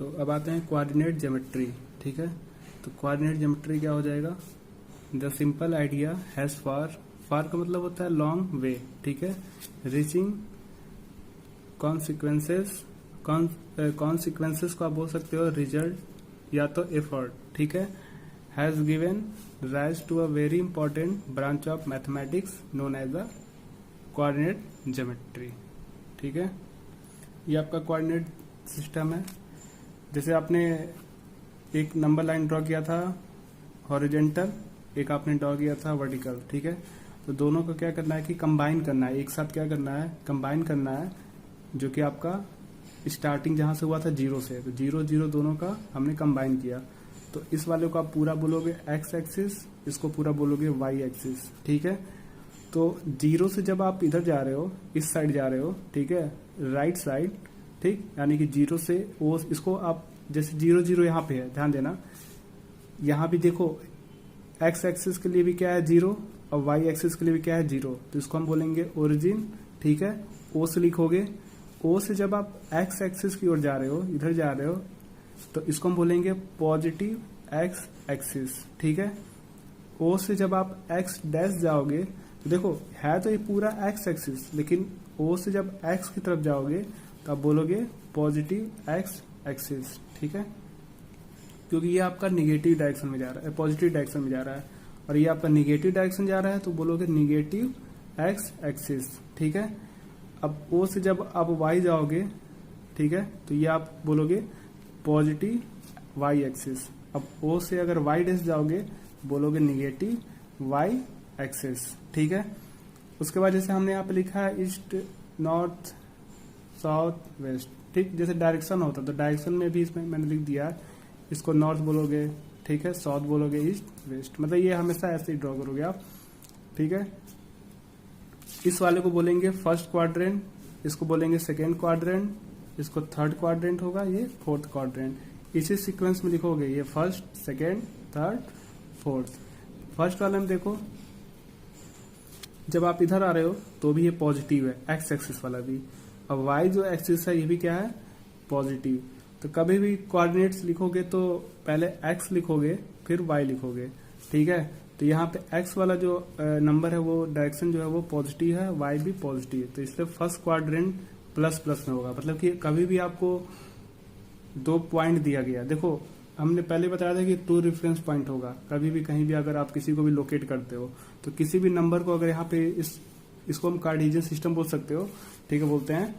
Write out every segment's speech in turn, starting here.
तो अब आते हैं कोऑर्डिनेट ज्योमेट्री। ठीक है, तो कोऑर्डिनेट ज्योमेट्री क्या हो जाएगा? द सिंपल आइडिया हैज फार, फार का मतलब होता है लॉन्ग वे। ठीक है, रीचिंग कॉन्सिक्वेंसेस, कॉन्सिक्वेंसेस को आप बोल सकते हो रिजल्ट या तो एफर्ट। ठीक है, has given rise to a very important branch of mathematics known as the coordinate geometry. ठीक है, ये आपका कोऑर्डिनेट सिस्टम है। जैसे आपने एक नंबर लाइन ड्रॉ किया था हॉरिजेंटल, एक आपने ड्रॉ किया था वर्टिकल। ठीक है, तो दोनों को क्या करना है कि कंबाइन करना है, एक साथ क्या करना है, कंबाइन करना है, जो कि आपका स्टार्टिंग जहां से हुआ था जीरो से, तो जीरो जीरो दोनों का हमने कंबाइन किया। तो इस वाले को आप पूरा बोलोगे एक्स एक्सिस, इसको पूरा बोलोगे वाई एक्सिस। ठीक है, तो जीरो से जब आप इधर जा रहे हो, इस साइड जा रहे हो, ठीक है, राइट साइड, ठीक, यानी कि जीरो से वो, इसको आप जैसे जीरो जीरो यहाँ पे है, ध्यान देना, यहाँ भी देखो एक्स एक्सिस के लिए भी क्या है जीरो और वाई एक्सिस के लिए भी क्या है जीरो, तो इसको हम बोलेंगे ओरिजिन। ठीक है, ओ से लिखोगे, ओ से जब आप एक्स एक्सिस की ओर जा रहे हो, इधर जा रहे हो, तो इसको हम बोलेंगे पॉजिटिव एक्स एक्सिस। ठीक है, ओ से जब आप एक्स डैश जाओगे, तो देखो है तो ये पूरा एक्स एक्सिस, लेकिन ओ से जब एक्स की तरफ जाओगे तो आप बोलोगे पॉजिटिव एक्स एक्सिस। ठीक है, क्योंकि ये आपका निगेटिव डायरेक्शन में जा रहा है, पॉजिटिव डायरेक्शन में जा रहा है, और ये आपका निगेटिव डायरेक्शन जा रहा है, तो बोलोगे निगेटिव एक्स एक्सिस। ठीक है, अब ओ से जब आप वाई जाओगे, ठीक है, तो ये आप बोलोगे पॉजिटिव वाई एक्सिस। अब ओ से अगर वाई डैश जाओगे, बोलोगे निगेटिव वाई एक्सिस। ठीक है, उसके बाद जैसे हमने यहाँ पे लिखा है ईस्ट नॉर्थ साउथ वेस्ट, ठीक, जैसे डायरेक्शन होता है, तो डायरेक्शन में भी इसमें मैंने लिख दिया, इसको नॉर्थ बोलोगे, ठीक है, साउथ बोलोगे, ईस्ट वेस्ट, मतलब ये हमेशा ऐसे ही ड्रॉ करोगे आप। ठीक है, इस वाले को बोलेंगे फर्स्ट क्वाड्रेंट, इसको बोलेंगे सेकेंड क्वाड्रेंट, इसको थर्ड क्वाड्रेंट होगा, ये फोर्थ क्वाड्रेंट। इसी सीक्वेंस में लिखोगे, ये first second third fourth. First वाले में देखो, जब आप इधर आ रहे हो तो भी ये पॉजिटिव है, एक्स एक्सिस वाला भी, और वाई जो एक्सिस है ये भी क्या है, पॉजिटिव। तो कभी भी कोऑर्डिनेट्स लिखोगे तो पहले एक्स लिखोगे फिर वाई लिखोगे। ठीक है, तो यहाँ पे एक्स वाला जो नंबर है वो डायरेक्शन जो है वो पॉजिटिव है, वाई भी पॉजिटिव है, तो इसलिए फर्स्ट क्वाड्रेंट प्लस प्लस में होगा। मतलब कि कभी भी आपको 2 पॉइंट दिया गया, देखो हमने पहले बताया था कि 2 रेफरेंस पॉइंट होगा। कभी भी कहीं भी अगर आप किसी को भी लोकेट करते हो, तो किसी भी नंबर को अगर यहाँ पे इसको हम कार्टेशियन सिस्टम बोल सकते हो, ठीक है, बोलते हैं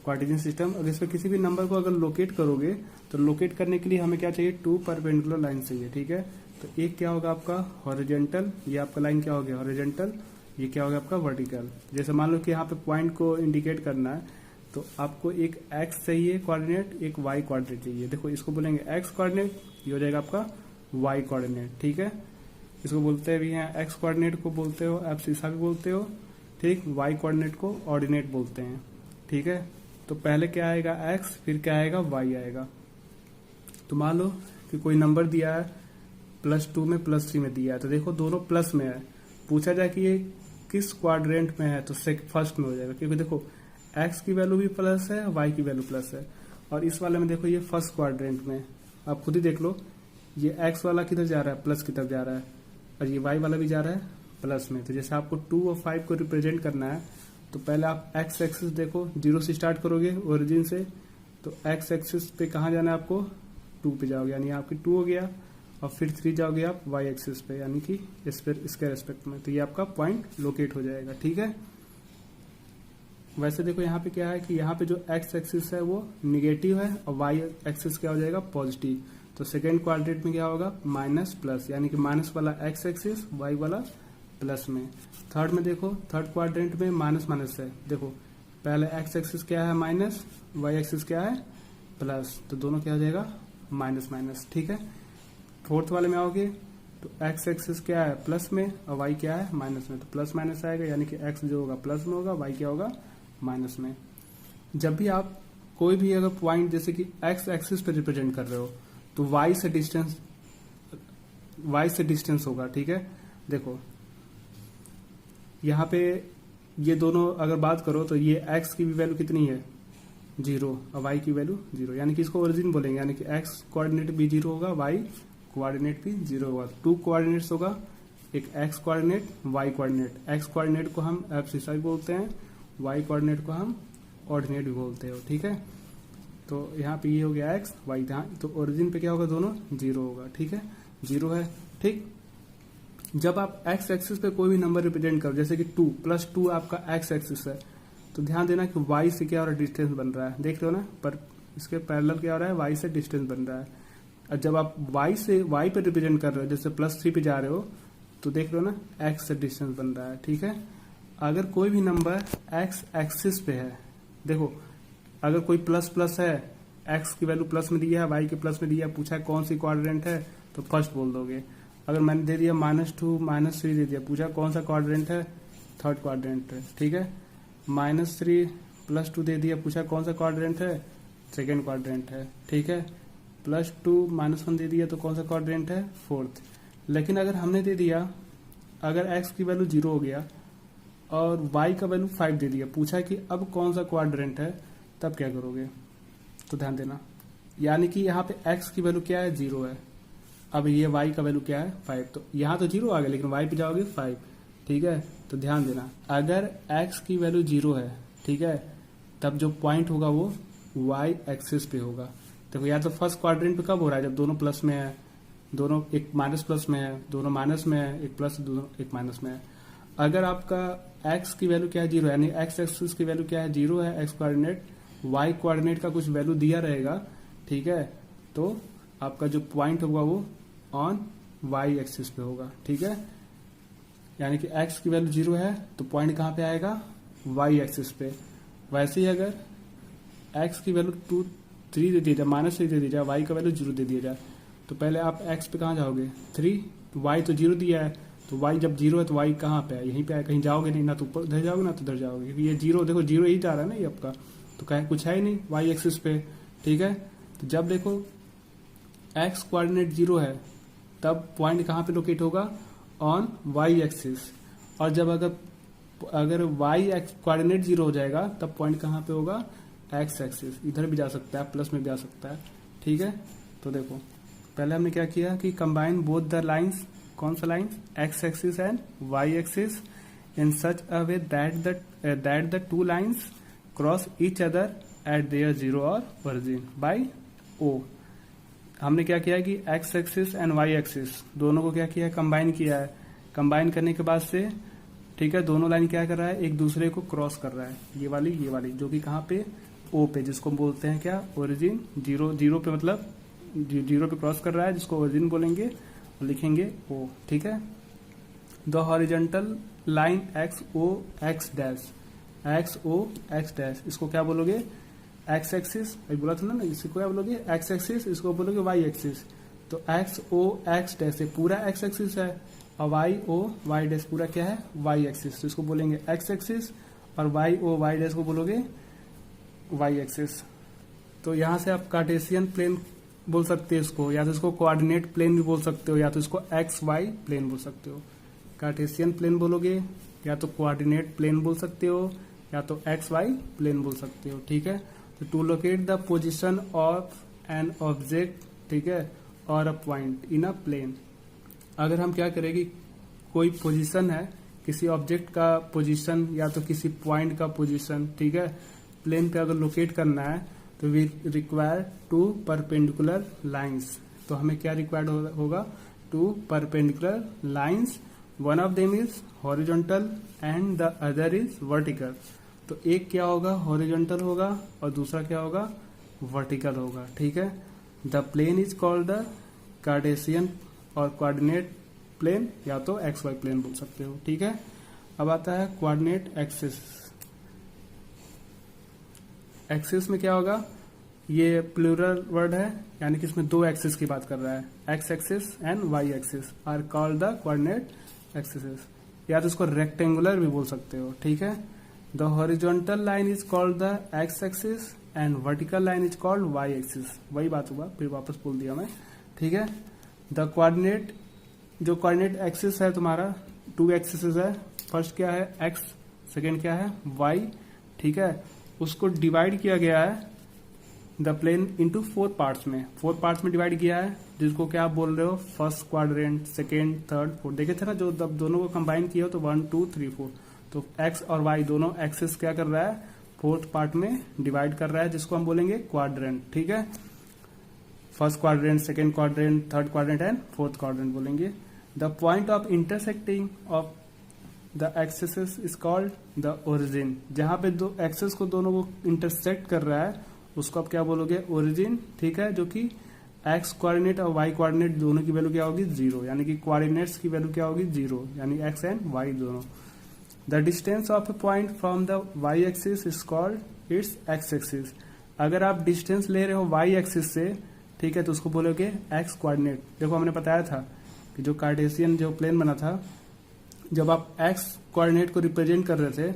कार्टेशियन सिस्टम। अगर इसमें किसी भी नंबर को अगर लोकेट करोगे, तो लोकेट करने के लिए हमें क्या चाहिए, 2 परपेंडिकुलर लाइन चाहिए। ठीक है, तो एक क्या होगा आपका हॉरिजेंटल, ये आपका लाइन क्या हो गया हॉरिजेंटल, ये क्या होगा आपका वर्टिकल। जैसे मान लो कि यहाँ पे पॉइंट को इंडिकेट करना है, तो आपको एक एक्स चाहिए कोऑर्डिनेट, एक वाई कोऑर्डिनेट चाहिए। देखो इसको बोलेंगे एक्स कोऑर्डिनेट, ये हो जाएगा आपका वाई कोऑर्डिनेट। ठीक है, इसको बोलते भी हैं एक्स कोऑर्डिनेट को बोलते हो आप सीसा भी बोलते हो, ठीक, वाई कोऑर्डिनेट को ऑर्डिनेट बोलते हैं। ठीक है, तो पहले क्या आएगा एक्स, फिर क्या आएगा वाई आएगा। तो मान लो कि कोई नंबर दिया है +2 में +3 में दिया है, तो देखो दोनों प्लस में है, पूछा जाए कि ये किस क्वाड्रेंट में है, तो फर्स्ट में हो जाएगा, क्योंकि देखो एक्स की वैल्यू भी प्लस है, वाई की वैल्यू प्लस है, और इस वाले में देखो ये फर्स्ट क्वाड्रेंट में, आप खुद ही देख लो, ये एक्स वाला किधर जा रहा है, प्लस की तरफ जा रहा है, और ये वाई वाला भी जा रहा है प्लस में। तो जैसे आपको 2 और 5 को रिप्रेजेंट करना है, तो पहले आप एक्स एक्सिस देखो, 0 से स्टार्ट करोगे ओरिजिन से, तो एक्स एक्सिस पे कहाँ जाना है आपको, 2 पे जाओगे, यानी आपकी 2 हो गया, और फिर 3 जाओगे आप वाई एक्सिस पे, यानी कि इसके रेस्पेक्ट में, तो ये आपका पॉइंट लोकेट हो जाएगा। ठीक है, वैसे देखो यहाँ पे क्या है कि यहाँ पे जो एक्स एक्सिस है वो निगेटिव है, और वाई एक्सिस क्या हो जाएगा पॉजिटिव। तो सेकेंड क्वाड्रेंट में क्या होगा माइनस प्लस, यानी कि माइनस वाला एक्स एक्सिस, वाई वाला प्लस में। थर्ड में देखो, थर्ड क्वाड्रेंट में माइनस माइनस है, देखो पहले एक्स एक्सिस क्या है माइनस, वाई एक्सिस क्या है प्लस, तो दोनों क्या हो जाएगा माइनस माइनस। ठीक है, फोर्थ वाले में आओगे तो एक्स एक्सिस क्या है प्लस में, और वाई क्या है माइनस में, तो प्लस माइनस आएगा, यानी कि एक्स जो होगा प्लस में होगा, वाई क्या होगा माइनस में। जब भी आप कोई भी अगर पॉइंट जैसे कि एक्स एक्सिस पे रिप्रेजेंट कर रहे हो, तो वाई से डिस्टेंस होगा। ठीक है, देखो यहाँ पे ये दोनों अगर बात करो, तो ये एक्स की भी वैल्यू कितनी है जीरो और वाई की वैल्यू जीरो, यानी कि इसको ओरिजिन बोलेंगे, यानी कि एक्स कोऑर्डिनेट भी जीरो होगा, वाई कोऑर्डिनेट भी जीरो होगा। टू कोऑर्डिनेट्स होगा, एक x coordinate, y coordinate. X coordinate को हम एब्सिसा भी बोलते हैं, वाई कोऑर्डिनेट को हम ऑर्डिनेट भी बोलते हैं, ठीक है। तो यहाँ पे ये हो गया एक्स वाई, तो ओरिजिन पे क्या होगा, दोनों जीरो होगा, ठीक है, जीरो है, ठीक। जब आप एक्स एक्सिस पे कोई भी नंबर रिप्रेजेंट करो, जैसे कि 2 प्लस 2 आपका एक्स एक्सिस है, तो ध्यान देना कि वाई से क्या हो रहा है, डिस्टेंस बन रहा है, देख रहे हो ना, पर इसके पैरेलल क्या हो रहा है, वाई से डिस्टेंस बन रहा है। और जब आप वाई पे रिप्रेजेंट कर रहे हो, जैसे +3 पे जा रहे हो, तो देख रहे हो ना एक्स से डिस्टेंस बन रहा है, ठीक है। अगर कोई भी नंबर एक्स एक्सिस पे है, देखो अगर कोई प्लस प्लस है, एक्स की वैल्यू प्लस में दी है, वाई के प्लस में दी है, पूछा है कौन सी क्वाड्रेंट है, तो फर्स्ट बोल दोगे। अगर मैंने दे दिया -2 -3 दे दिया, पूछा कौन सा क्वाड्रेंट है, थर्ड क्वाड्रेंट है, ठीक है। -3 +2 दे दिया, पूछा कौन सा क्वाड्रेंट है, सेकेंड क्वाड्रेंट है, ठीक है। +2 -1 दे दिया तो कौन सा क्वाड्रेंट है, फोर्थ। लेकिन अगर हमने दे दिया, अगर x की वैल्यू 0 हो गया और y का वैल्यू 5 दे दिया, पूछा कि अब कौन सा क्वाड्रेंट है, तब क्या करोगे, तो ध्यान देना, यानी कि यहाँ पे x की वैल्यू क्या है, 0 है, अब ये y का वैल्यू क्या है, 5, तो यहाँ तो 0 आ गया, लेकिन y पे जाओगे 5, ठीक है। तो ध्यान देना, अगर x की वैल्यू 0 है, ठीक है, तब जो पॉइंट होगा वो y एक्सिस पे होगा। देखो या तो फर्स्ट क्वाड्रेंट पे कब हो रहा है, जब दोनों प्लस में है, दोनों एक माइनस प्लस में है, दोनों माइनस में है, एक प्लस दोनों एक माइनस में है। अगर आपका x की वैल्यू क्या है, 0 है, यानी x एक्सिस की वैल्यू क्या है, 0 है, x कोऑर्डिनेट, y कोऑर्डिनेट का कुछ वैल्यू दिया रहेगा, ठीक है, तो आपका जो पॉइंट होगा वो ऑन y एक्सिस पे होगा, ठीक है। यानी कि x की वैल्यू 0 है तो पॉइंट कहाँ पे आएगा, y एक्सिस पे। वैसे ही अगर x की वैल्यू 3 दे दी जाए, -3 दे दी जाए, y का वैल्यू 0 दे दिया जाए, तो पहले आप x पे कहाँ जाओगे, 3, y तो 0 दिया है, तो y जब 0 है तो y कहाँ पे है, यहीं पे है, कहीं जाओगे नहीं, ना तो ऊपर उधर जाओगे ना तो उधर जाओगे, क्योंकि ये 0 देखो 0 ही जा रहा है ना ये आपका, तो कहीं कुछ है ही नहीं y एक्सिस पे, ठीक है। तो जब देखो x कोऑर्डिनेट 0 है, तब पॉइंट कहाँ पे लोकेट होगा, ऑन y एक्सिस। और जब अगर y कोऑर्डिनेट 0 हो जाएगा, तब पॉइंट कहाँ पे होगा, x एक्सिस। इधर भी जा सकता है, प्लस में भी जा सकता है, ठीक है। तो देखो पहले हमने क्या किया कि कंबाइन बोथ द लाइंस, कौन सा line, x axis and y axis, in such a way that the two lines cross each other at there 0 और ओरिजिन बाय o। हमने क्या किया कि x axis and y axis दोनों को क्या किया है, कंबाइन किया है। कंबाइन करने के बाद से, ठीक है, दोनों लाइन क्या कर रहा है, एक दूसरे को क्रॉस कर रहा है, ये वाली जो कि कहाँ पे, o पे, जिसको बोलते हैं क्या, ओरिजिन। 0 पे मतलब 0 पे क्रॉस कर रहा है, जिसको ओरिजिन बोलेंगे, और लिखेंगे o, ठीक है। The horizontal line x o x dash, इसको क्या बोलोगे, एक्स एक्सिस, बोला था ना, इसको क्या बोलोगे, एक्स एक्सिस, इसको बोलोगे वाई एक्सिस। तो एक्स ओ एक्स डैश से पूरा एक्स एक्सिस है, और वाई ओ वाई डैश पूरा क्या है, वाई एक्सिस, तो इसको बोलेंगे एक्स एक्सिस, और वाई ओ वाई डैश को बोलोगे वाई एक्सिस। तो यहां से आप कार्टेशियन प्लेन बोल सकते हो इसको, या तो इसको कोऑर्डिनेट प्लेन भी बोल सकते हो, या तो इसको एक्स वाई प्लेन बोल सकते हो। कार्टेशियन प्लेन बोलोगे, या तो कोऑर्डिनेट प्लेन बोल सकते हो, या तो एक्स वाई प्लेन बोल सकते हो, ठीक है। तो to locate the position of an object, ठीक है, और a point in a plane. अगर हम क्या करेंगे, कोई पोजीशन है, किसी ऑब्जेक्ट का पोजीशन या तो किसी पॉइंट का पोजीशन, ठीक है, प्लेन पे अगर लोकेट करना है, तो वी रिक्वायर 2 परपेंडिकुलर लाइंस। तो हमें क्या रिक्वायर्ड होगा, 2 perpendicular lines, one of them is horizontal and the other is vertical. तो एक क्या होगा, हॉरिजॉन्टल होगा, और दूसरा क्या होगा, वर्टिकल होगा, ठीक है। The plane is called the cartesian और कोऑर्डिनेट प्लेन, या तो एक्स वाई प्लेन बोल सकते हो, ठीक है। अब आता है कोऑर्डिनेट एक्सिस। एक्सिस में क्या होगा, ये प्लूरल वर्ड है, यानी कि इसमें 2 एक्सिस की बात कर रहा है, x axis and y axis are called the coordinate axis, या तो इसको रेक्टेंगुलर भी बोल सकते हो, ठीक है। The horizontal line is called the x axis and vertical line is called y axis. वही बात हुआ, फिर वापस बोल दिया मैं, ठीक है। द कोऑर्डिनेट, जो कोऑर्डिनेट एक्सिस है तुम्हारा, 2 एक्सिस है, फर्स्ट क्या है एक्स, सेकेंड क्या है वाई, ठीक है। उसको डिवाइड किया गया है द प्लेन इनटू 4 पार्ट्स में, 4 पार्ट्स में डिवाइड किया है, जिसको क्या आप बोल रहे हो, first quadrant, second, third, fourth. देखे थे ना, जो जब दोनों को कंबाइन किया हो तो 1 2 3 4, तो एक्स और वाई दोनों एक्सिस क्या कर रहा है, फोर्थ पार्ट में डिवाइड कर रहा है, जिसको हम बोलेंगे क्वाड्रेंट। ठीक है, first quadrant, second quadrant, third quadrant and fourth quadrant बोलेंगे। The point of intersecting of the axis is called the origin. जहां पे दो एक्सिस को दोनों को इंटरसेक्ट कर रहा है उसको आप क्या बोलोगे, ओरिजिन। ठीक है, जो कि एक्स कोऑर्डिनेट और वाई कोऑर्डिनेट दोनों की वैल्यू क्या होगी, 0, यानी कि कोऑर्डिनेट्स की वैल्यू क्या होगी, 0, यानी एक्स एंड वाई दोनों। The distance of a point from the y axis is called its x axis. अगर आप डिस्टेंस ले रहे हो वाई एक्सिस से, ठीक है, तो उसको बोलोगे एक्स कोऑर्डिनेट। देखो हमने बताया था कि जो कार्टेशियन जो प्लेन बना था, जब आप एक्स कोऑर्डिनेट को रिप्रेजेंट कर रहे थे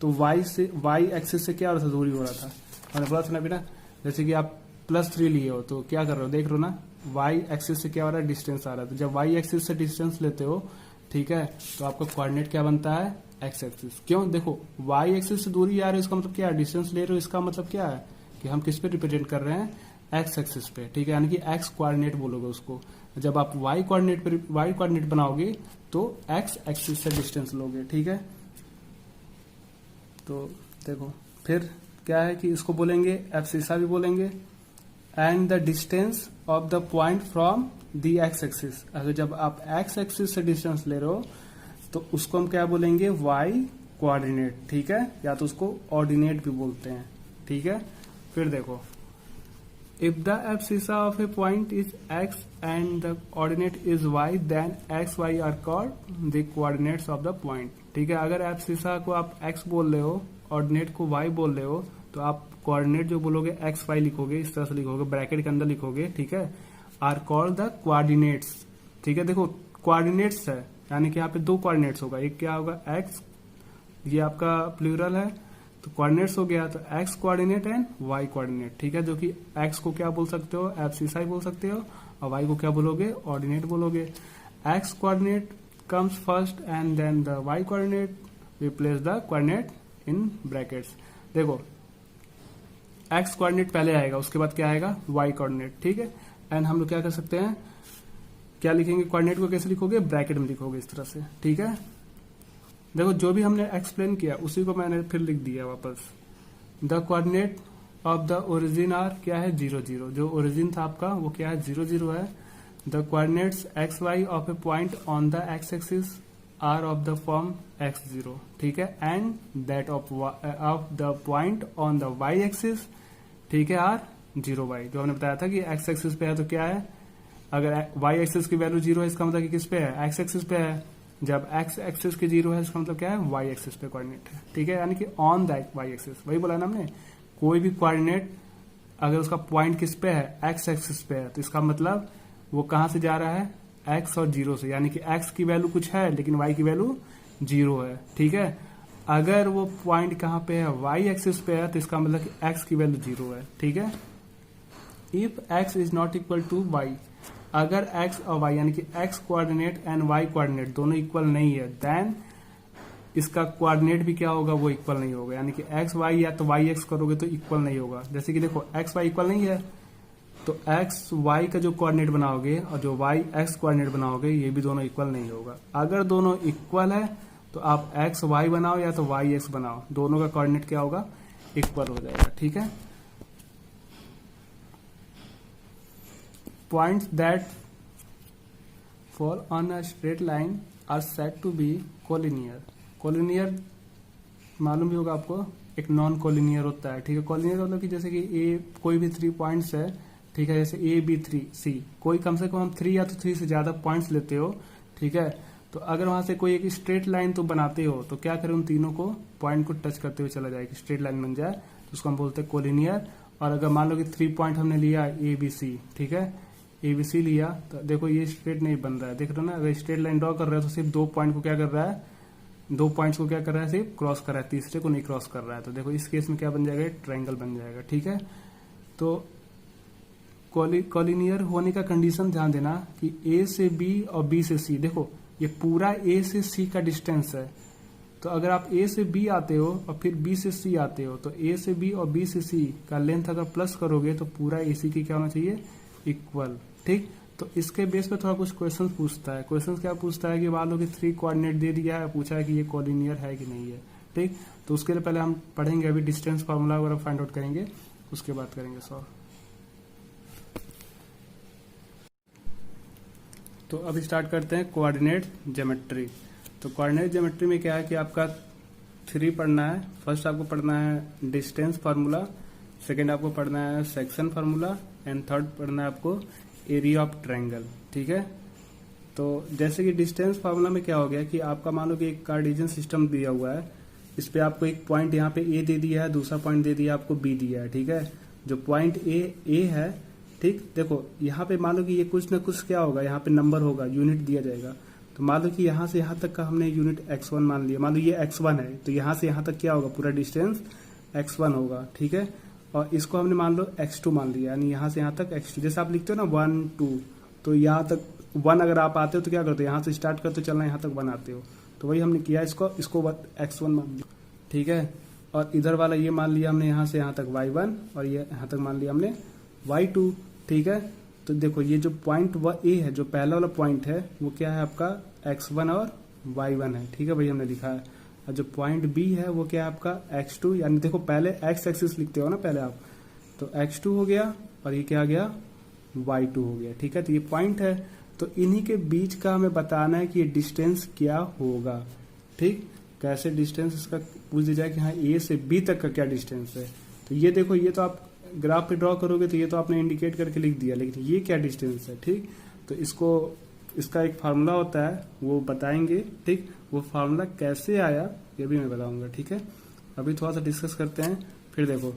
तो वाई एक्सिस से क्या हो रहा था, दूरी हो रहा था। मैंने बोला था ना बेटा, जैसे कि आप +3 लिए हो तो क्या कर रहे हो, देख रहे हो ना, वाई एक्सिस से क्या हो रहा है, डिस्टेंस आ रहा है। तो जब वाई एक्सिस से डिस्टेंस लेते हो, ठीक है, तो आपका कोऑर्डिनेट क्या बनता है, एक्स एक्सिस। क्यों, देखो वाई एक्सिस से दूरी आ रही है, इसका मतलब क्या है, डिस्टेंस ले रहे हो, इसका मतलब क्या है कि हम किस पे रिप्रेजेंट कर रहे हैं, एक्स एक्सिस पे। ठीक है, यानी कि एक्स कोऑर्डिनेट बोलोगे उसको। जब आप वाई कोऑर्डिनेट बनाओगे तो एक्स एक्सिस से डिस्टेंस लोगे। ठीक है, तो देखो फिर क्या है कि इसको बोलेंगे एब्सिसा भी बोलेंगे। And the distance of the point from the x axis. अगर जब आप एक्स एक्सिस से डिस्टेंस ले रहे हो तो उसको हम क्या बोलेंगे, वाई कोऑर्डिनेट। ठीक है, या तो उसको ऑर्डिनेट भी बोलते हैं। ठीक है, फिर देखो, if the abscissa of a point is x and the ordinate is y, then x y are called the coordinates of the point. ठीक है, अगर एब्सिसा को आप एक्स बोल रहे हो, ऑर्डिनेट को वाई बोल रहे हो, तो आप कोऑर्डिनेट जो बोलोगे एक्स वाई लिखोगे, इस तरह से लिखोगे, ब्रैकेट के अंदर लिखोगे। ठीक है, आर कॉल्ड द कोऑर्डिनेट्स। ठीक है, देखो कोऑर्डिनेट्स है, यानी कि यहाँ पे 2 कोऑर्डिनेट्स होगा, एक क्या होगा, एक्स, ये आपका प्लूरल है तो कोऑर्डिनेट्स हो गया, तो x coordinate and y coordinate. ठीक है, जो कि एक्स को क्या बोल सकते हो, एब्सिसा बोल सकते हो, और वाई को क्या बोलोगे, ऑर्डिनेट बोलोगे। X coordinate comes first and then the y coordinate, we place the coordinate in brackets. देखो एक्स कोऑर्डिनेट पहले आएगा, उसके बाद क्या आएगा, वाई कोऑर्डिनेट। ठीक है, एंड हम लोग क्या कर सकते हैं, क्या लिखेंगे, कोऑर्डिनेट को कैसे लिखोगे, ब्रैकेट में लिखोगे इस तरह से। ठीक है, देखो जो भी हमने एक्सप्लेन किया उसी को मैंने फिर लिख दिया वापस। The coordinate of the origin are क्या है, 0 0। जो ओरिजिन था आपका वो क्या है, 0 0 है। The coordinates x y of a point on the x axis are of the form x0। ठीक है, and that of the point on the y axis, ठीक है, आर 0 y। जो हमने बताया था कि x एक्सिस पे है तो क्या है, अगर y एक्सिस की वैल्यू 0 है, इसका मतलब कि किस पे है, x एक्सिस पे है। जब x एक्सिस की 0 है, इसका मतलब क्या है, y एक्सिस पे कोऑर्डिनेट है। ठीक है, यानी कि ऑन द y एक्सिस, वही बोला ना हमने, कोई भी कोऑर्डिनेट अगर उसका पॉइंट किस पे है, x एक्सिस पे है, तो इसका मतलब वो कहां से जा रहा है, x और 0 से, यानी कि x की वैल्यू कुछ है लेकिन y की वैल्यू 0 है। ठीक है, अगर वो पॉइंट कहां पे है, y एक्सिस पे है, तो इसका मतलब कि x की वैल्यू 0 है। ठीक है, if x is not equal to y, अगर x और y यानी कि x coordinate and y coordinate दोनों इक्वल नहीं है, देन इसका कोऑर्डिनेट भी क्या होगा, वो इक्वल नहीं होगा। यानी कि x y या तो y x करोगे तो इक्वल नहीं होगा। जैसे कि देखो x y इक्वल नहीं है तो x y का जो कोऑर्डिनेट बनाओगे और जो y x कोऑर्डिनेट बनाओगे ये भी दोनों इक्वल नहीं होगा। अगर दोनों इक्वल है तो आप x y बनाओ या तो y x बनाओ, दोनों का कोऑर्डिनेट क्या होगा, इक्वल हो जाएगा। ठीक है, points that fall on a straight line are said to be collinear. Collinear मालूम भी होगा आपको, एक नॉन कोलिनियर होता है। ठीक है, कोलिनियर मतलब कि जैसे कि ए कोई भी 3 पॉइंट्स है, ठीक है, जैसे ए बी 3 सी, कोई कम से कम हम 3 या तो 3 से ज्यादा पॉइंट्स लेते हो। ठीक है, तो अगर वहां से कोई एक स्ट्रेट लाइन तो बनाते हो तो क्या करें, उन तीनों को पॉइंट को टच करते हुए चला जाए, स्ट्रेट लाइन बन जाए, तो उसको हम बोलते हैं कोलिनियर। और अगर मान लो कि 3 पॉइंट हमने लिया ए बी सी, ठीक है, ए बी सी लिया, तो देखो ये स्ट्रेट नहीं बन रहा है, देख रहे हो ना, अगर स्ट्रेट लाइन ड्रॉ कर रहा है तो सिर्फ 2 पॉइंट को क्या कर रहा है, 2 पॉइंट्स को क्या कर रहा है, सिर्फ क्रॉस कर रहा है, तीसरे को नहीं क्रॉस कर रहा है। तो देखो इस केस में क्या बन जाएगा, ट्रायंगल बन जाएगा। ठीक है, तो कोलिनियर होने का कंडीशन ध्यान देना कि ए से बी और बी से सी, देखो ये पूरा ए से सी का डिस्टेंस है, तो अगर आप ए से बी आते हो और फिर बी से सी आते हो तो ए से बी और बी से सी का लेंथ अगर प्लस करोगे तो पूरा एसी की क्या होना चाहिए, इक्वल। ठीक, तो इसके बेस पे थोड़ा कुछ क्वेश्चन पूछता है। क्वेश्चन क्या पूछता है कि मान लो कि 3 कोऑर्डिनेट दे दिया है, पूछा है कि ये कोलिनियर है कि नहीं है। ठीक, तो उसके लिए पहले हम पढ़ेंगे, अभी डिस्टेंस फार्मूला वगैरह फाइंड आउट करेंगे, उसके बाद करेंगे सॉल्व। तो अब स्टार्ट करते हैं कोऑर्डिनेट ज्योमेट्री। तो कोऑर्डिनेट ज्योमेट्री में क्या है कि आपका 3 पढ़ना है। फर्स्ट आपको पढ़ना है डिस्टेंस फार्मूला, सेकेंड आपको पढ़ना है सेक्शन फार्मूला, एंड थर्ड पढ़ना है आपको एरिया ऑफ ट्रायंगल। ठीक है, तो जैसे कि डिस्टेंस फार्मूला में क्या हो गया कि आपका मान लो कि एक कार्टेशियन सिस्टम दिया हुआ है, इस पे आपको एक पॉइंट यहाँ पे ए दे दिया है, दूसरा पॉइंट दे दिया आपको बी दिया है। ठीक है, जो पॉइंट ए है, ठीक, देखो यहाँ पे मान लो कि ये कुछ ना कुछ क्या होगा, यहाँ पे नंबर होगा, यूनिट दिया जाएगा। तो मान लो कि यहाँ से यहाँ तक का हमने यूनिट x1 मान लिया, मान लो ये x1 है, तो यहाँ से यहाँ तक क्या होगा, पूरा डिस्टेंस x1 होगा। ठीक है, और इसको हमने मान लो x2 मान लिया, यानी यहाँ से यहाँ तक x2। जैसे आप लिखते हो ना 1 2, तो यहाँ तक 1 अगर आप आते हो तो क्या करते हो, यहाँ से स्टार्ट करते हो चलना, यहाँ तक 1 आते हो, तो वही हमने किया, इसको x1 मान लिया। ठीक है, और इधर वाला ये मान लिया हमने यहाँ से यहाँ तक y1, और ये यहाँ तक मान लिया हमने y2। ठीक है, तो देखो ये जो पॉइंट ए है, जो पहला वाला पॉइंट है, वो क्या है आपका x1 और y1 है। ठीक है भाई, हमने लिखा है। और जो पॉइंट बी है वो क्या है आपका x2, यानी देखो पहले x एक्सिस लिखते हो ना पहले आप, तो x2 हो गया, और ये क्या आ गया, y2 हो गया। ठीक है, तो ये पॉइंट है, तो इन्हीं के बीच का हमें बताना है कि ये डिस्टेंस क्या होगा। ठीक, कैसे डिस्टेंस इसका पूछ दिया जाए कि हाँ ए से बी तक का क्या डिस्टेंस है। तो ये देखो, ये तो आप ग्राफ पे ड्रॉ करोगे तो ये तो आपने इंडिकेट करके लिख दिया, लेकिन ये क्या डिस्टेंस है। ठीक, तो इसका एक फार्मूला होता है, वो बताएंगे। ठीक, वो फार्मूला कैसे आया ये भी मैं बताऊंगा। ठीक है, अभी थोड़ा सा डिस्कस करते हैं, फिर देखो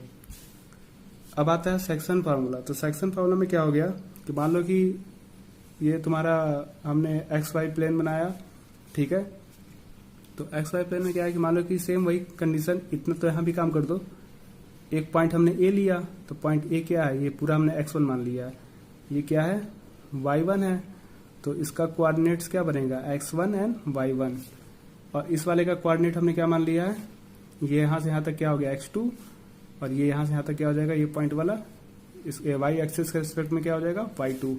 अब आता है सेक्शन फार्मूला। तो सेक्शन फार्मूला में क्या हो गया कि मान लो कि ये तुम्हारा हमने एक्स वाई प्लेन बनाया। ठीक है, तो एक्स वाई प्लेन में क्या है कि मान लो कि सेम वही कंडीशन, इतना तो यहाँ भी काम कर दो। एक पॉइंट हमने ए लिया, तो पॉइंट ए क्या है, ये पूरा हमने x1 मान लिया है, ये क्या है y1 है, तो इसका कोऑर्डिनेट्स क्या बनेगा x1 एंड y1। और इस वाले का कोऑर्डिनेट हमने क्या मान लिया है, ये यहाँ से यहाँ तक क्या हो गया x2, और ये यहाँ से यहाँ तक क्या हो जाएगा, ये पॉइंट वाला इस y एक्सिस के रिस्पेक्ट में क्या हो जाएगा y2।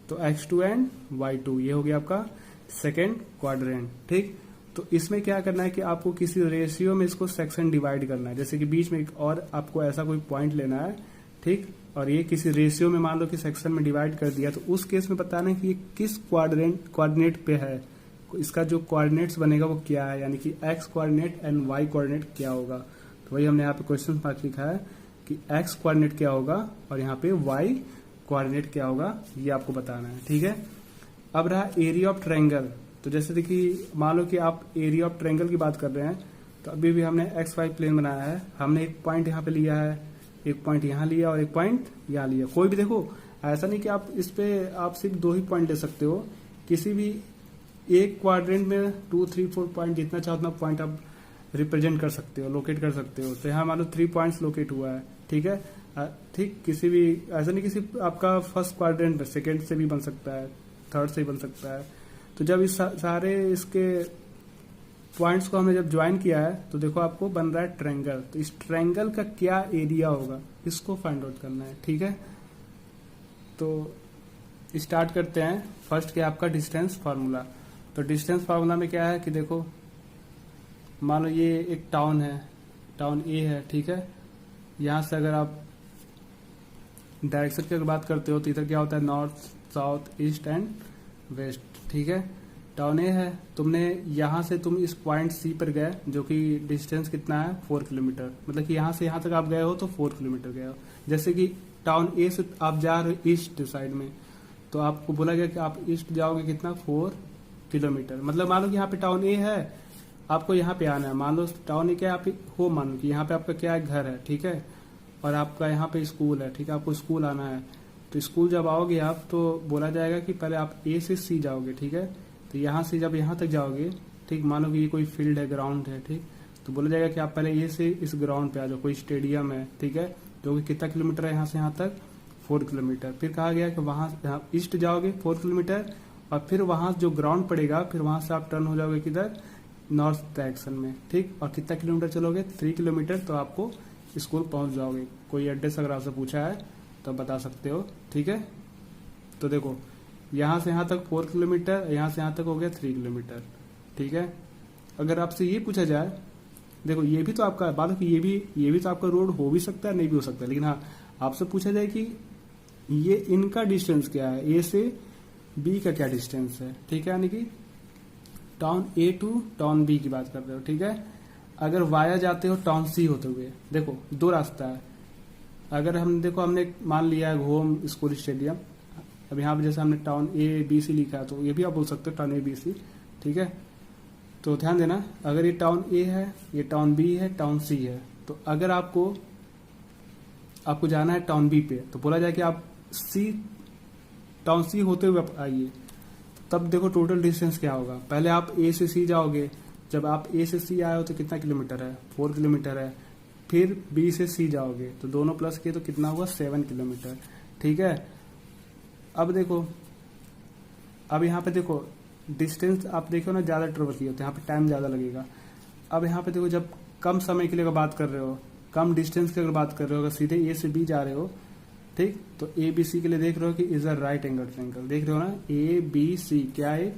तो x2 एंड y2 ये हो गया आपका सेकेंड क्वाड्रेंट। ठीक, तो इसमें क्या करना है कि आपको किसी रेशियो में इसको सेक्शन डिवाइड करना है। जैसे कि बीच में एक और आपको ऐसा कोई पॉइंट लेना है, ठीक, और ये किसी रेशियो में मान लो कि सेक्शन में डिवाइड कर दिया, तो उस केस में बताना है कि ये किस कोऑर्डिनेट पे है, इसका जो कोऑर्डिनेट्स बनेगा वो क्या है, यानी कि x coordinate and y coordinate क्या होगा। तो वही हमने यहाँ पे क्वेश्चन मार्क लिखा है कि एक्स कोऑर्डिनेट क्या होगा और यहाँ पे वाई कोऑर्डिनेट क्या होगा, ये आपको बताना है। ठीक है, अब रहा एरिया ऑफ ट्रायंगल। तो जैसे देखिए मान लो कि आप एरिया ऑफ ट्रायंगल की बात कर रहे हैं, तो अभी भी हमने एक्स वाई प्लेन बनाया है, हमने एक पॉइंट यहाँ पे लिया है, एक पॉइंट यहाँ लिया और एक पॉइंट यहाँ लिया। कोई भी देखो, ऐसा नहीं कि आप इस पे आप सिर्फ 2 ही पॉइंट ले सकते हो, किसी भी एक क्वाड्रेंट में 2 3 4 पॉइंट जितना चाहो उतना पॉइंट आप रिप्रेजेंट कर सकते हो, लोकेट कर सकते हो। तो यहाँ मान लो 3 पॉइंट्स लोकेट हुआ है। ठीक है, ठीक, किसी भी ऐसा नहीं किसी आपका फर्स्ट क्वाड्रेंट में, सेकेंड से भी बन सकता है, थर्ड से भी बन सकता है। तो जब इस सारे इसके पॉइंट्स को हमने जब ज्वाइन किया है तो देखो आपको बन रहा है ट्रायंगल। तो इस ट्रायंगल का क्या एरिया होगा, इसको फाइंड आउट करना है। ठीक है, तो स्टार्ट करते हैं। फर्स्ट क्या आपका डिस्टेंस फार्मूला। तो डिस्टेंस फार्मूला में क्या है कि देखो मान लो ये एक टाउन है, टाउन ए है। ठीक है, यहां से अगर आप डायरेक्शन की अगर बात करते हो तो इधर क्या होता है, north south east and west. ठीक है, टाउन ए है, तुमने यहाँ से तुम इस पॉइंट सी पर गए, जो कि डिस्टेंस कितना है 4 किलोमीटर, मतलब कि यहाँ से यहाँ तक आप गए हो तो 4 किलोमीटर गए हो। जैसे कि टाउन ए से आप जा रहे हो ईस्ट साइड में, तो आपको बोला गया कि आप ईस्ट जाओगे कितना 4 किलोमीटर। मतलब मान लो कि यहाँ पे टाउन ए है, आपको यहाँ पे आना है। मान लो टाउन ए क्या आप हो, मान लो कि यहाँ पे आपका क्या है, घर है। ठीक है, और आपका यहाँ पे स्कूल है। ठीक है, आपको स्कूल आना है, तो स्कूल जब आओगे आप तो बोला जाएगा कि पहले आप ए से सी जाओगे। ठीक है, तो यहाँ से जब यहाँ तक जाओगे, ठीक, मानो कि ये कोई फील्ड है, ग्राउंड है। ठीक, तो बोला जाएगा कि आप पहले ए से इस ग्राउंड पे आ जाओ, कोई स्टेडियम है। ठीक है, जो कि कितना किलोमीटर है यहाँ से यहाँ तक 4 किलोमीटर। फिर कहा गया कि वहां ईस्ट जाओगे 4 किलोमीटर, और फिर वहां जो ग्राउंड पड़ेगा फिर वहां से आप टर्न हो जाओगे किधर नॉर्थ डायरेक्शन में, ठीक। और कितना किलोमीटर चलोगे, 3 किलोमीटर, तो आपको स्कूल पहुंच जाओगे। कोई एड्रेस अगर आपसे पूछा है तो बता सकते हो, ठीक है। तो देखो यहाँ से यहाँ तक 4 किलोमीटर, यहाँ से यहाँ तक हो गया 3 किलोमीटर, ठीक है। अगर आपसे ये पूछा जाए, देखो ये भी तो आपका बात है कि ये भी तो आपका रोड हो भी सकता है, नहीं भी हो सकता है, लेकिन हाँ आपसे पूछा जाए कि ये इनका डिस्टेंस क्या है, ए से बी का क्या डिस्टेंस है, ठीक है। यानी कि town A to town B की बात कर रहे हो, ठीक है। अगर वाया जाते हो टाउन सी होते हुए, देखो 2 रास्ता है। अगर हम देखो हमने मान लिया है होम स्कूल स्टेडियम, अब यहाँ पे जैसे हमने टाउन ए बी सी लिखा है तो ये भी आप बोल सकते हो टाउन ए बी सी, ठीक है। तो ध्यान देना, अगर ये टाउन ए है, ये टाउन बी है, टाउन सी है, तो अगर आपको जाना है टाउन बी पे, तो बोला जाए कि आप टाउन सी होते हुए आइए। तब देखो टोटल डिस्टेंस क्या होगा। पहले आप ए से सी जाओगे, जब आप ए से सी आए हो तो कितना किलोमीटर है, 4 किलोमीटर है। फिर बी से सी जाओगे तो दोनों प्लस किए तो कितना हुआ, 7 किलोमीटर, ठीक है। अब देखो, अब यहाँ पे देखो डिस्टेंस आप देखो ना, ज्यादा ट्रेवल किए होते हैं, यहाँ पे टाइम ज्यादा लगेगा। अब यहाँ पे देखो जब कम समय के लिए अगर बात कर रहे हो, कम डिस्टेंस की अगर बात कर रहे हो, अगर सीधे ए से बी जा रहे हो, ठीक, तो ए बी सी के लिए देख रहे हो कि is a right angle triangle, देख रहे हो ना, ए बी सी क्या है,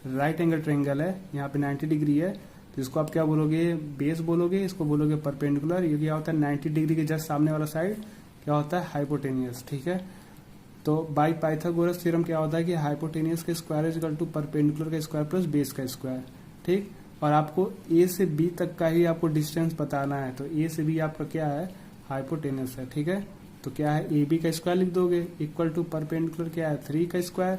राइट एंगल ट्रायंगल है। यहाँ पे 90 डिग्री है, तो इसको आप क्या बोलोगे, बेस बोलोगे, इसको बोलोगे परपेंडिकुलर। ये क्या होता है, 90 डिग्री के जस्ट सामने वाला साइड क्या होता है, हाइपोटेनियस, ठीक है। तो बाय पाइथागोरस थ्योरम क्या होता है कि हाइपोटेनियस का square is equal to perpendicular का स्क्वायर प्लस बेस का स्क्वायर, ठीक। और आपको ए से बी तक का ही आपको डिस्टेंस बताना है, तो ए से बी आपका क्या है, हाइपोटेनियस है, ठीक है। तो क्या है, ए बी का स्क्वायर लिख दोगे, इक्वल टू परपेंडिकुलर क्या है, 3 का स्क्वायर,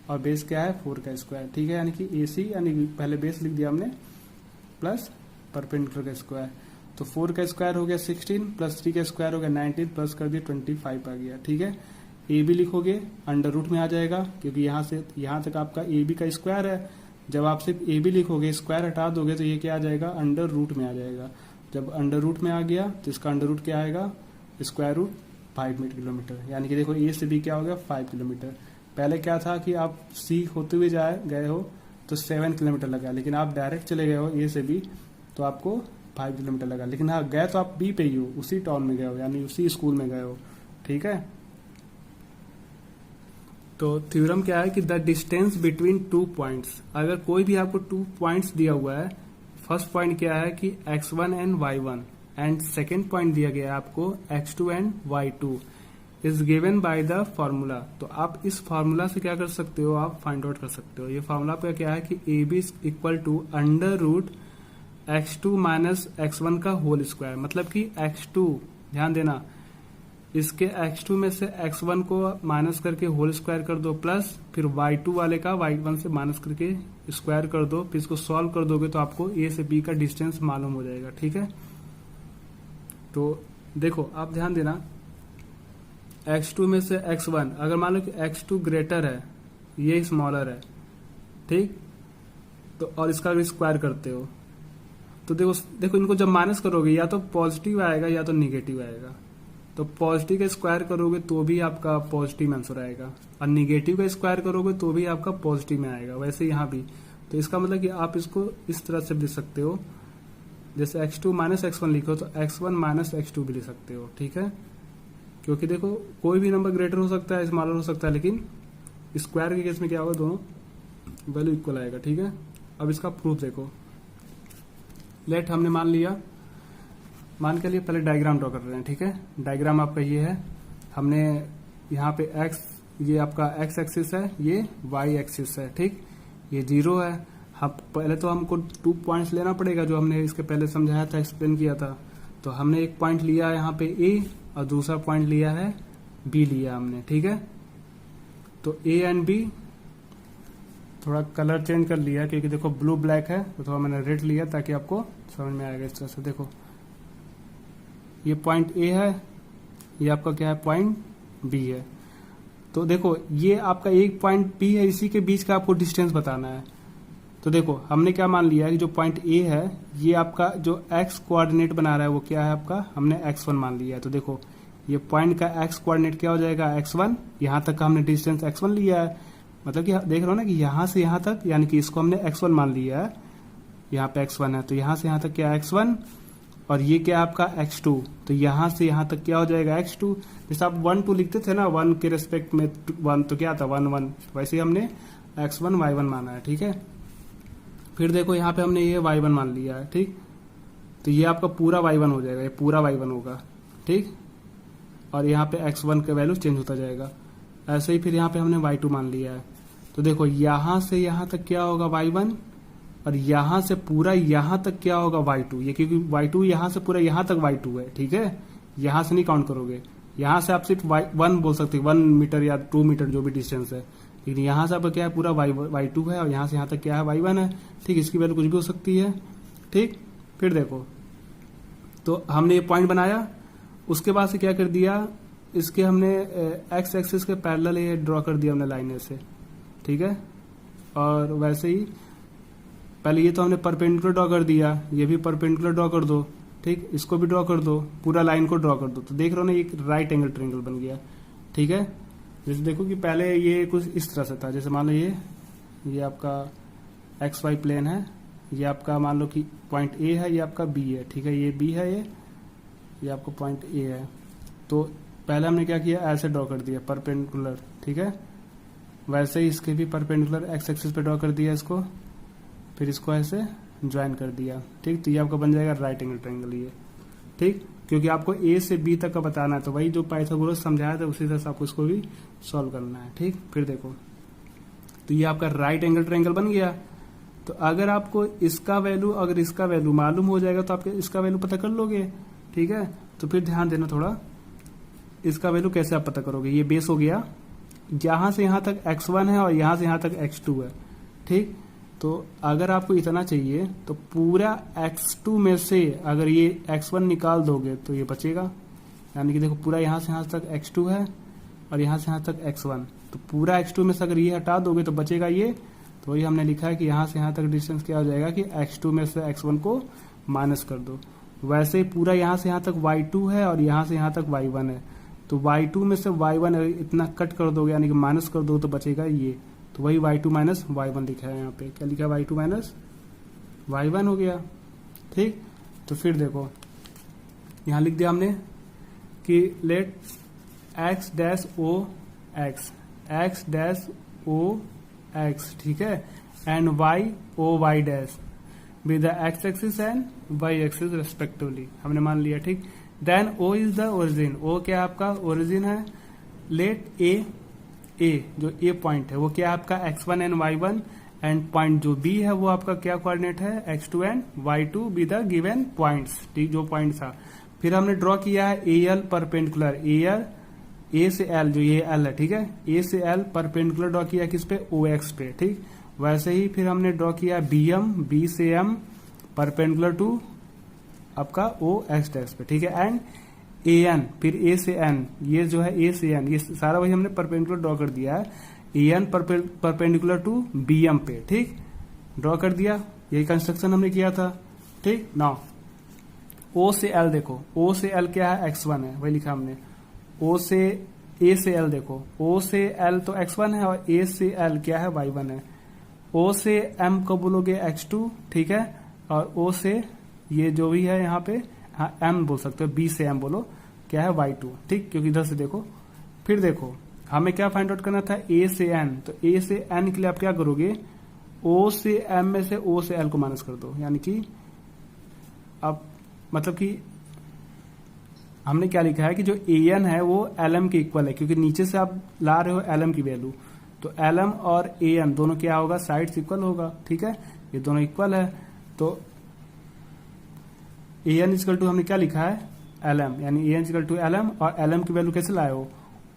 और बेस क्या है, 4 का स्क्वायर, ठीक है। यानी कि ए सी, यानी पहले बेस लिख दिया हमने, प्लस परपेंडिकुलर का स्क्वायर, तो 4 का स्क्वायर हो गया 16, प्लस 3 का स्क्वायर हो गया 19, प्लस कर दिया 25 आ गया, ठीक है। ए बी लिखोगे अंडर रूट में आ जाएगा, क्योंकि यहाँ से यहाँ तक आपका ए बी का स्क्वायर है। जब आप सिर्फ ए बी लिखोगे, स्क्वायर हटा दोगे, तो ये क्या आ जाएगा, अंडर रूट में आ जाएगा। जब अंडर रूट में आ गया तो इसका अंडर रूट क्या आएगा, स्क्वायर रूट 5 किलोमीटर। यानी कि देखो ए से बी क्या हो गया, 5 किलोमीटर। पहले क्या था कि आप सी होते हुए गए हो तो 7 किलोमीटर लगा, लेकिन आप डायरेक्ट चले गए हो ए से बी तो आपको 5 किलोमीटर लगा। लेकिन हाँ, गए तो आप बी पे ही हो, उसी टाउन में गए हो, यानी उसी स्कूल में गए हो, ठीक है। तो थ्योरम क्या है कि द डिस्टेंस बिटवीन 2 पॉइंट्स, अगर कोई भी आपको 2 पॉइंट्स दिया हुआ है, फर्स्ट पॉइंट क्या है कि x1 and y1, and second point दिया गया है आपको x2 and y2, is given by the formula. तो आप इस फॉर्मूला से क्या कर सकते हो, आप फाइंड आउट कर सकते हो। ये फॉर्मूला पे क्या है कि A B equal to under root x2 minus x1 का होल स्क्वायर, मतलब कि x2, ध्यान देना, इसके x2 में से x1 को माइनस करके होल स्क्वायर कर दो, प्लस फिर y2 वाले का y1 से माइनस करके स्क्वायर कर दो, फिर इसको सॉल्व कर दोगे तो आपको a से b का डिस्टेंस मालूम हो जाएगा, ठीक है। तो देखो आप ध्यान देना, x2 में से x1, अगर मान लो कि x2 ग्रेटर है, ये स्मॉलर है, ठीक, तो और इसका भी स्क्वायर करते हो, तो देखो इनको जब माइनस करोगे या तो पॉजिटिव आएगा या तो निगेटिव आएगा। तो पॉजिटिव का स्क्वायर करोगे तो भी आपका पॉजिटिव आंसर आएगा, और निगेटिव का स्क्वायर करोगे तो भी आपका पॉजिटिव में आएगा। वैसे यहाँ भी, तो इसका मतलब कि आप इसको इस तरह से लिख सकते हो, जैसे x2 माइनस x1 लिखो तो x1 माइनस x2 भी लिख सकते हो, ठीक है। क्योंकि देखो कोई भी नंबर ग्रेटर हो सकता है, स्मॉलर हो सकता है, लेकिन स्क्वायर के केस में क्या होगा, दोनों वैल्यू इक्वल आएगा, ठीक है। अब इसका प्रूफ देखो, लेट हमने मान के लिए पहले डायग्राम ड्रॉ कर रहे हैं, ठीक है। डायग्राम आपका ये है, हमने यहाँ पे x, ये आपका x एक्सिस है, ये y एक्सिस है, ठीक, ये 0 है। हम पहले तो हमको 2 पॉइंट्स लेना पड़ेगा, जो हमने इसके पहले समझाया था, एक्सप्लेन किया था। तो हमने एक पॉइंट लिया है यहाँ पे a, और दूसरा पॉइंट लिया है b लिया हमने, ठीक है। तो a एंड b, थोड़ा कलर चेंज कर लिया क्योंकि देखो ब्लू ब्लैक है, तो थोड़ा मैंने रेड लिया ताकि आपको समझ में आएगा इस तरह से। देखो ये पॉइंट ए है, ये आपका क्या है, पॉइंट बी है। तो देखो ये आपका एक पॉइंट बी है, इसी के बीच का आपको डिस्टेंस बताना है। तो देखो हमने क्या मान लिया है कि जो पॉइंट ए है, ये आपका जो एक्स कोऑर्डिनेट बना रहा है वो क्या है आपका, हमने x1 मान लिया है। तो देखो ये पॉइंट का एक्स कोऑर्डिनेट क्या हो जाएगा, x1, यहाँ तक का हमने डिस्टेंस x1 लिया है, मतलब कि देख रहे हो ना कि यहाँ से यहाँ तक, यानी कि इसको हमने x1 मान लिया है, यहाँ पे x1 है, तो यहाँ से यहाँ तक क्या x1 और ये क्या आपका x2, तो यहाँ से यहाँ तक क्या हो जाएगा x2। जैसे आप 1 2 लिखते थे ना 1 के रेस्पेक्ट में 1, तो क्या था 1 1, वैसे ही हमने x1 y1 माना है, ठीक है। फिर देखो यहाँ पे हमने ये y1 मान लिया है, ठीक, तो ये आपका पूरा y1 हो जाएगा, ये पूरा y1 होगा, ठीक, और यहाँ पे x1 का वैल्यू चेंज होता जाएगा। ऐसे ही फिर यहाँ पे हमने y2 मान लिया है, तो देखो यहाँ से यहाँ तक क्या होगा y1 और यहाँ से पूरा यहाँ तक क्या होगा y2, ये क्योंकि y2 यहाँ से पूरा यहाँ तक y2 है, ठीक है, यहाँ से नहीं काउंट करोगे, यहाँ से आप सिर्फ y1 बोल सकते हो 1 मीटर या 2 मीटर जो भी डिस्टेंस है, लेकिन यहाँ से आपका क्या है पूरा y2 है और यहाँ से यहाँ तक क्या है y1 है, ठीक, इसकी वैल्यू कुछ भी हो सकती है, ठीक। फिर देखो तो हमने ये पॉइंट बनाया, उसके बाद से क्या कर दिया, इसके हमने एक्स एक्सिस के पैरेलल ये ड्रॉ कर दिया हमने लाइन से, ठीक है। और वैसे ही पहले ये तो हमने परपेंडिकुलर ड्रॉ कर दिया, ये भी परपेंडिकुलर ड्रॉ कर दो, ठीक, इसको भी ड्रॉ कर दो, पूरा लाइन को ड्रॉ कर दो, तो देख रहे हो ना एक राइट एंगल ट्रायंगल बन गया, ठीक है। जैसे देखो कि पहले ये कुछ इस तरह से था, जैसे मान लो ये आपका एक्स वाई प्लेन है, ये आपका मान लो कि पॉइंट ए है, ये आपका बी है, ठीक है, ये बी है, ये आपका पॉइंट ए है। तो पहले हमने क्या किया, ऐसे ड्रॉ कर दिया परपेंडिकुलर, ठीक है। वैसे ही इसके भी परपेंडिकुलर एक्स एक्सिस पे ड्रॉ कर दिया इसको, फिर इसको ऐसे ज्वाइन कर दिया, ठीक, तो ये आपका बन जाएगा राइट एंगल ट्रायंगल ये, ठीक, क्योंकि आपको ए से बी तक का बताना है, तो वही जो पाइथागोरस समझाया था उसी तरह से आपको इसको भी सॉल्व करना है, ठीक। फिर देखो तो ये आपका राइट एंगल ट्रायंगल बन गया। तो अगर आपको इसका वैल्यू अगर इसका वैल्यू मालूम हो जाएगा तो आप इसका वैल्यू पता कर लोगे, ठीक है। तो फिर ध्यान देना थोड़ा, इसका वैल्यू कैसे आप पता करोगे, ये बेस हो गया, यहां से यहां तक x1 है और यहां से यहां तक x2 है, ठीक। तो अगर आपको इतना चाहिए तो पूरा x2 में से अगर ये x1 निकाल दोगे तो ये बचेगा, यानी कि देखो पूरा यहां से यहां तक x2 है और यहां से यहां तक x1, तो पूरा x2 में से अगर ये हटा दोगे तो बचेगा ये, तो वही हमने लिखा है कि यहां से यहां तक डिस्टेंस क्या हो जाएगा कि x2 में से x1 को माइनस कर दो। वैसे ही पूरा यहां से यहां तक y2 है और यहां से यहां तक y1 है, तो y2 में से y1 इतना कट कर दोगे यानी कि माइनस कर दो तो बचेगा ये, तो वही y2 माइनस y1 लिखा है, यहाँ पे क्या लिखा है y2 माइनस y1 हो गया, ठीक। तो फिर देखो यहां लिख दिया हमने कि let x dash o x dash o x, ठीक है, and y o y dash with the x axis and y axis respectively, हमने मान लिया, ठीक। Then o is the origin, o क्या आपका ओरिजिन है। लेट a जो a पॉइंट है वो क्या आपका x1 and y1 and point जो b है वो आपका क्या कोऑर्डिनेट है x2 and y2 be the given points, ठीक, जो पॉइंट था। फिर हमने ड्रॉ किया है al परपेंडिकुलर, a से l जो ये l है, ठीक है, a से l परपेंडिकुलर ड्रॉ किया किस पे ox पे, ठीक। वैसे ही फिर हमने ड्रॉ किया b से m परपेंडिकुलर टू आपका o x डैश पे, ठीक है, एंड an फिर a से n, ये जो है a से n, ये सारा वही हमने परपेंडिकुलर ड्रॉ कर दिया है, an परपेंडिकुलर टू bm पे, ठीक, ड्रॉ कर दिया, यही कंस्ट्रक्शन हमने किया था, ठीक। नाउ o से l देखो, o से l क्या है x1 है, वही लिखा हमने, o से a से l देखो, o से l तो x1 है और a से l क्या है y1 है, o से m को बोलोगे x2, ठीक है, और o से ये जो भी है यहाँ पे हाँ m बोल सकते हो, b से m बोलो क्या है y2, ठीक, क्योंकि इधर से देखो। फिर देखो हमें क्या फाइंड आउट करना था a से n, तो a से n के लिए आप क्या करोगे, o से m में से o से l को माइनस कर दो, यानी कि अब मतलब कि हमने क्या लिखा है कि जो an है वो lm के इक्वल है, क्योंकि नीचे से आप ला रहे हो lm की वैल्यू, तो lm और an दोनों क्या होगा, साइड्स इक्वल होगा, ठीक है, ये दोनों इक्वल है। तो an इक्वल टू हमने क्या लिखा है lm, यानी an इक्वल टू lm, और lm की वैल्यू कैसे लाए हो,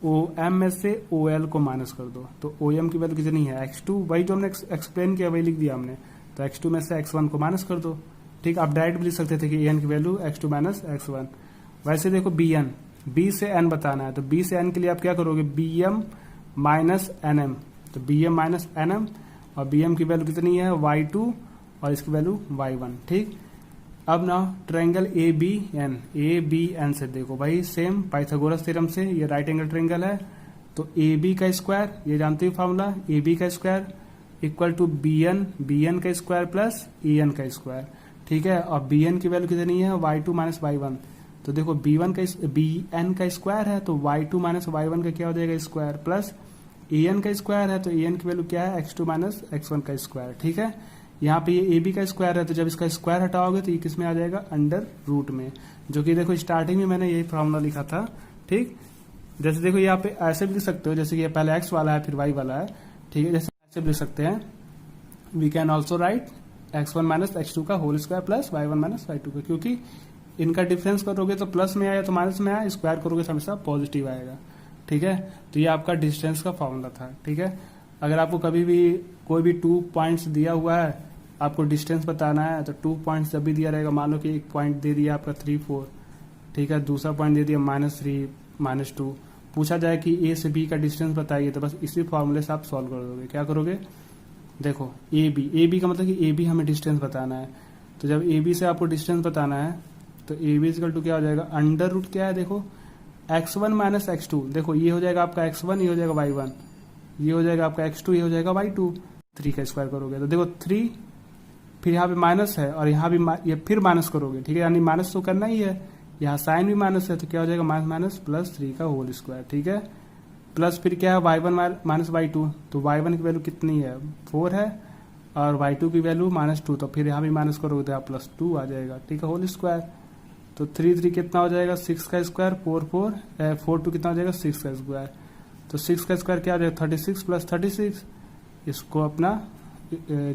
om में से ol को माइनस कर दो, तो om की वैल्यू कितनी है x2, वही जो हमने एक्सप्लेन किया वही लिख दिया हमने, तो x2 में से x1 को माइनस कर दो, ठीक। आप डायरेक्ट भी लिख सकते थे कि an की वैल्यू x2 माइनस x1। वैसे देखो bn, b से n बताना है, तो b से n के लिए आप क्या करोगे, bm माइनस nm, तो bm माइनस nm, और bm की वैल्यू कितनी है y2 और इसकी वैल्यू y1, ठीक। अब ना ट्रायंगल ABN से देखो भाई सेम पाइथागोरस थ्योरम से, ये राइट एंगल ट्रायंगल है, तो AB का स्क्वायर, ये जानते हो फॉर्मूला, AB का स्क्वायर इक्वल टू bn का स्क्वायर प्लस en का स्क्वायर, ठीक है। और bn की वैल्यू कितनी है, y2 माइनस y1। तो देखो bn का स्क्वायर है तो y2 माइनस y1 का क्या हो जाएगा स्क्वायर, प्लस en का स्क्वायर है तो en की वैल्यू क्या है x2 माइनस x1 का स्क्वायर, ठीक है। यहाँ पे ये ab का स्क्वायर है तो जब इसका स्क्वायर हटाओगे तो ये किस में आ जाएगा, अंडर रूट में, जो कि देखो स्टार्टिंग में मैंने यही फॉर्मूला लिखा था, ठीक। जैसे देखो यहाँ पे ऐसे भी लिख सकते हो, जैसे कि ये पहले x वाला है फिर y वाला है, ठीक है। जैसे ऐसे भी लिख सकते हैं, we can also write x1 minus x2 का whole square plus y1 minus y2 का, क्योंकि इनका डिफरेंस करोगे तो प्लस में आया तो माइनस में आया, स्क्वायर करोगे तो हमेशा पॉजिटिव आएगा, ठीक है। तो ये आपका डिस्टेंस का फॉर्मूला था, ठीक है। अगर आपको कभी भी कोई भी 2 पॉइंट्स दिया हुआ है, आपको डिस्टेंस बताना है, तो 2 पॉइंट्स जब भी दिया रहेगा, मान लो कि एक पॉइंट दे दिया आपका 3 4, ठीक है, दूसरा पॉइंट दे दिया -3 -2, पूछा जाए कि ए से बी का डिस्टेंस बताइए, तो बस इसी फॉर्मूले से आप सॉल्व कर दोगे। क्या करोगे, देखो ए बी का मतलब कि ए बी हमें डिस्टेंस बताना है, तो जब ए बी से आपको डिस्टेंस बताना है तो ए बी इक्वल टू क्या हो जाएगा, अंडर रूट क्या है, देखो x1 माइनस x2, देखो ये हो जाएगा आपका x1, ये हो जाएगा y1, ये हो जाएगा आपका x2, ये हो जाएगा y2, 3 का स्क्वायर करोगे तो देखो 3, फिर यहाँ पे माइनस है और यहाँ भी ये फिर माइनस करोगे, ठीक है, यानी माइनस तो करना ही है, यहाँ साइन भी माइनस है तो क्या हो जाएगा माइनस माइनस प्लस 3 का होल स्क्वायर, ठीक है। प्लस फिर क्या है y1 माइनस y2, तो y1 की वैल्यू कितनी है 4 है और y2 की वैल्यू -2, तो फिर यहाँ भी माइनस करोगे तो यहाँ +2 आ जाएगा, ठीक है, होल स्क्वायर। तो 3 3 कितना हो जाएगा 6 का स्क्वायर, 4 2 कितना हो जाएगा 6 का स्क्वायर, तो 6 का स्क्वायर क्या हो जाएगा 36 + 36, इसको अपना जो